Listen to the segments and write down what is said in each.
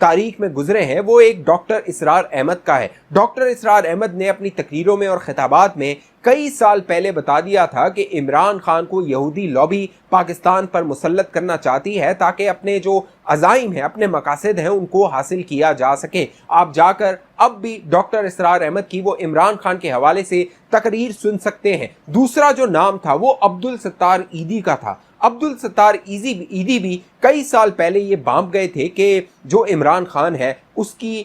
تاریخ میں گزرے ہیں وہ ایک ڈاکٹر اسرار احمد کا ہے۔ ڈاکٹر اسرار احمد نے اپنی تقریروں میں اور خطابات میں کئی سال پہلے بتا دیا تھا کہ عمران خان کو یہودی لابی پاکستان پر مسلط کرنا چاہتی ہے تاکہ اپنے جو عزائم ہیں، اپنے مقاصد ہیں، ان کو حاصل کیا جا سکے۔ آپ جا کر اب بھی ڈاکٹر اسرار احمد کی وہ عمران خان کے حوالے سے تقریر سن سکتے ہیں۔ دوسرا جو نام تھا وہ عبدالستار ایدی کا تھا۔ عبدالستار ایدی بھی کئی سال پہلے یہ بانپ گئے تھے کہ جو عمران خان ہے اس کی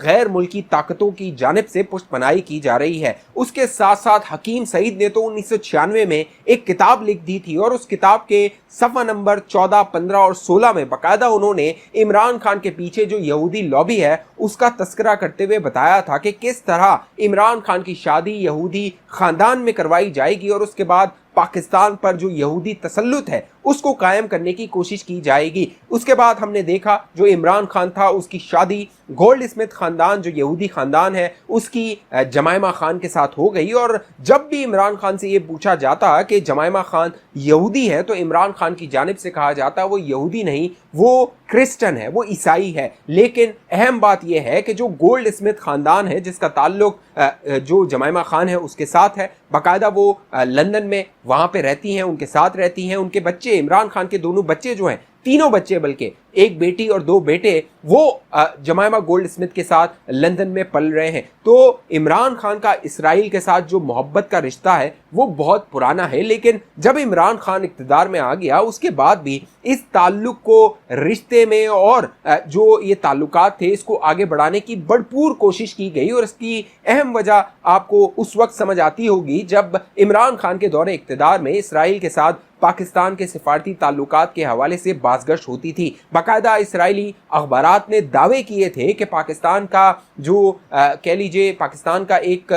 غیر ملکی طاقتوں کی جانب سے پشت پناہی کی جا رہی ہے۔ اس کے ساتھ ساتھ حکیم سعید نے تو 1996 میں ایک کتاب لکھ دی تھی، اور اس کتاب کے صفحہ نمبر 14، 15 اور 16 میں باقاعدہ انہوں نے عمران خان کے پیچھے جو یہودی لابی ہے اس کا تذکرہ کرتے ہوئے بتایا تھا کہ کس طرح عمران خان کی شادی یہودی خاندان میں کروائی جائے گی، اور اس کے بعد پاکستان پر جو یہودی تسلط ہے اس کو قائم کرنے کی کوشش کی جائے گی۔ اس کے بعد ہم نے دیکھا جو عمران خان تھا اس کی شادی گولڈ اسمتھ خاندان جو یہودی خاندان ہے اس کی جمائمہ خان کے ساتھ ہو گئی، اور جب بھی عمران خان سے یہ پوچھا جاتا کہ جمائمہ خان یہودی ہے تو عمران خان کی جانب سے کہا جاتا وہ یہودی نہیں، وہ کرسچن ہے، وہ عیسائی ہے۔ لیکن اہم بات یہ ہے کہ جو گولڈ اسمتھ خاندان ہے جس کا تعلق جو جمائمہ خان ہے اس کے ساتھ ہے، باقاعدہ وہ لندن میں وہاں پہ رہتی ہیں، ان کے ساتھ رہتی ہیں، ان کے بچے عمران خان کے دونوں بچے جو ہیں، تینوں بچے بلکہ ایک بیٹی اور دو بیٹے، وہ جمائمہ گولڈ اسمتھ کے ساتھ لندن میں پل رہے ہیں۔ تو عمران خان کا اسرائیل کے ساتھ جو محبت کا رشتہ ہے وہ بہت پرانا ہے، لیکن جب عمران خان اقتدار میں آ گیا اس کے بعد بھی اس تعلق کو رشتے میں اور جو یہ تعلقات تھے اس کو آگے بڑھانے کی بھرپور کوشش کی گئی، اور اس کی اہم وجہ آپ کو اس وقت سمجھ آتی ہوگی جب عمران خان کے دور اقتدار میں اسرائیل کے ساتھ پاکستان کے سفارتی تعلقات کے حوالے سے بازگشت ہوتی تھی۔ باقاعدہ اسرائیلی اخبارات نے دعوے کیے تھے کہ پاکستان کا جو کہہ لیجئے پاکستان کا ایک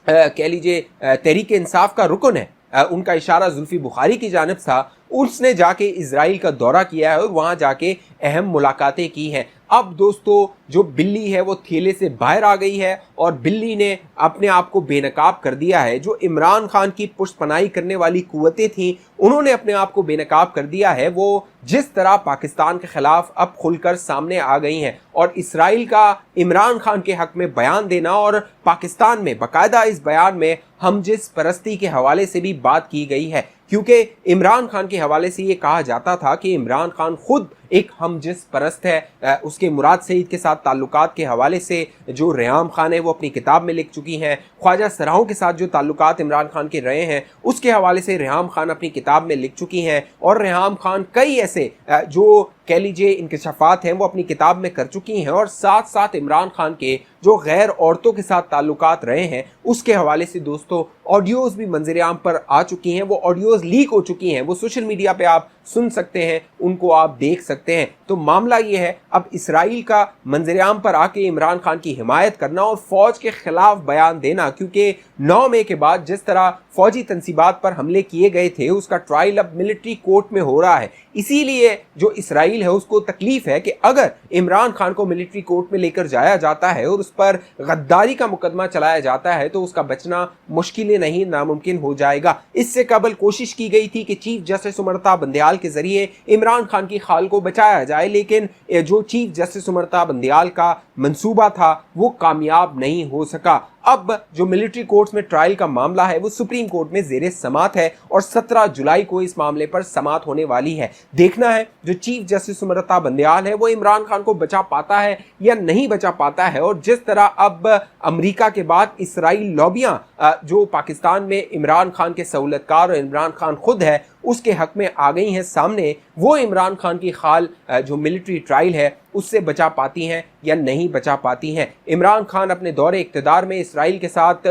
کہہ لیجئے تحریک انصاف کا رکن ہے، ان کا اشارہ زلفی بخاری کی جانب تھا، اس نے جا کے اسرائیل کا دورہ کیا ہے اور وہاں جا کے اہم ملاقاتیں کی ہیں۔ اب دوستو جو بلی ہے وہ تھیلے سے باہر آ گئی ہے، اور بلی نے اپنے آپ کو بے نقاب کر دیا ہے۔ جو عمران خان کی پشت پناہی کرنے والی قوتیں تھیں انہوں نے اپنے آپ کو بے نقاب کر دیا ہے۔ وہ جس طرح پاکستان کے خلاف اب کھل کر سامنے آ گئی ہیں، اور اسرائیل کا عمران خان کے حق میں بیان دینا، اور پاکستان میں باقاعدہ اس بیان میں ہم جس پرستی کے حوالے سے بھی بات کی گئی ہے، کیونکہ عمران خان کے حوالے سے یہ کہا جاتا تھا کہ عمران خان خود ایک ہم جس پرست ہے۔ اس کے مراد سعید کے ساتھ تعلقات کے حوالے سے جو ریحام خان ہے وہ اپنی کتاب میں لکھ چکی ہیں، خواجہ سراہوں کے ساتھ جو تعلقات عمران خان کے رہے ہیں اس کے حوالے سے ریحام خان اپنی کتاب میں لکھ چکی ہیں، اور ریحام خان کئی ایسے جو کہہ لیجئے انکشافات ہیں وہ اپنی کتاب میں کر چکی ہیں، اور ساتھ ساتھ عمران خان کے جو غیر عورتوں کے ساتھ تعلقات رہے ہیں اس کے حوالے سے دوستو آڈیوز بھی منظر عام پر آ چکی ہیں، وہ آڈیوز لیک ہو چکی ہیں، وہ سوشل میڈیا پہ آپ سن سکتے ہیں، ان کو آپ دیکھ سکتے ہیں۔ تو معاملہ یہ ہے اب اسرائیل کا منظر عام پر آ کے عمران خان کی حمایت کرنا اور فوج کے خلاف بیان دینا، کیونکہ 9 مئی کے بعد جس طرح فوجی تنصیبات پر حملے کیے گئے تھے اس کا ٹرائل اب ملٹری کورٹ میں ہو رہا ہے، اسی لیے جو اسرائیل ہے اس کو تکلیف ہے کہ اگر عمران خان کو ملٹری کورٹ میں لے کر جایا جاتا ہے اور اس پر غداری کا مقدمہ چلایا جاتا ہے تو اس کا بچنا مشکل نہیں ناممکن ہو جائے گا۔ اس سے قبل کوشش کی گئی تھی کہ چیف جسٹس امرتا بندیال کے ذریعے عمران خان کی خال کو بچایا جائے، لیکن جو چیف جسٹس امرتا بندیال کا منصوبہ تھا وہ کامیاب نہیں ہو سکا۔ اب جو ملٹری کورٹس میں ٹرائل کا معاملہ ہے وہ سپریم کورٹ میں زیر سماعت ہے، اور 17 جولائی کو اس معاملے پر سماعت ہونے والی ہے۔ دیکھنا ہے جو چیف جسٹس امرتا بندیال ہے وہ عمران خان کو بچا پاتا ہے یا نہیں بچا پاتا ہے، اور جس طرح اب امریکہ کے بعد اسرائیل لابیاں جو پاکستان میں عمران خان کے سہولتکار اور عمران خان خود ہے اس کے حق میں آ گئی ہیں سامنے، وہ عمران خان کی خال جو ملٹری ٹرائل ہے اس سے بچا پاتی ہیں یا نہیں بچا پاتی ہیں۔ عمران خان اپنے دور اقتدار میں اسرائیل کے ساتھ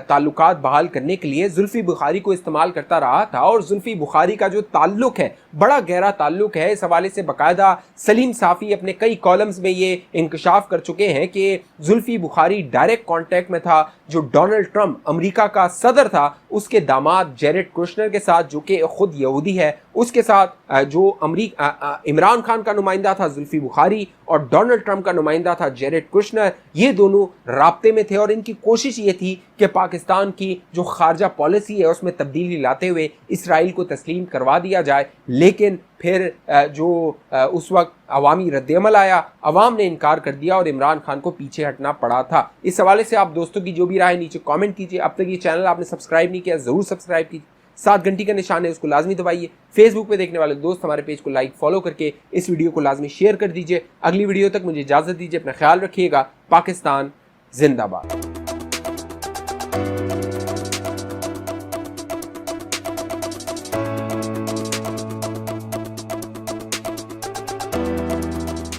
تعلقات بحال کرنے کے لیے زلفی بخاری کو استعمال کرتا رہا تھا، اور زلفی بخاری کا جو تعلق ہے بڑا گہرا تعلق ہے۔ اس حوالے سے باقاعدہ سلیم صافی اپنے کئی کالمز میں یہ انکشاف کر چکے ہیں کہ زلفی بخاری ڈائریکٹ کانٹیکٹ میں تھا جو ڈونلڈ ٹرمپ امریکہ کا صدر تھا اس کے داماد جیرڈ کوشنر کے ساتھ، جو کہ خود یہودی ہے، اس کے ساتھ جو عمران خان کا نمائندہ تھا زلفی بخاری اور ڈونلڈ ٹرمپ کا نمائندہ تھا جیرڈ کوشنر، یہ دونوں رابطے میں تھے، اور ان کی کوشش یہ تھی کہ پاکستان کی جو خارجہ پالیسی ہے اس میں تبدیلی لاتے ہوئے اسرائیل کو تسلیم کروا دیا جائے۔ لیکن پھر جو اس وقت عوامی رد عمل آیا، عوام نے انکار کر دیا اور عمران خان کو پیچھے ہٹنا پڑا تھا۔ اس حوالے سے آپ دوستوں کی جو بھی رائے نیچے کامنٹ کیجیے۔ اب تک یہ چینل آپ نے سبسکرائب نہیں کیا ضرور سبسکرائب کیجیے، 7 گھنٹی کا نشان ہے اس کو لازمی دبائیے۔ فیس بک پہ دیکھنے والے دوست ہمارے پیج کو لائک فالو کر کے اس ویڈیو کو لازمی شیئر کر دیجیے۔ اگلی ویڈیو تک مجھے اجازت دیجیے، اپنا خیال رکھیے گا۔ پاکستان زندہ باد۔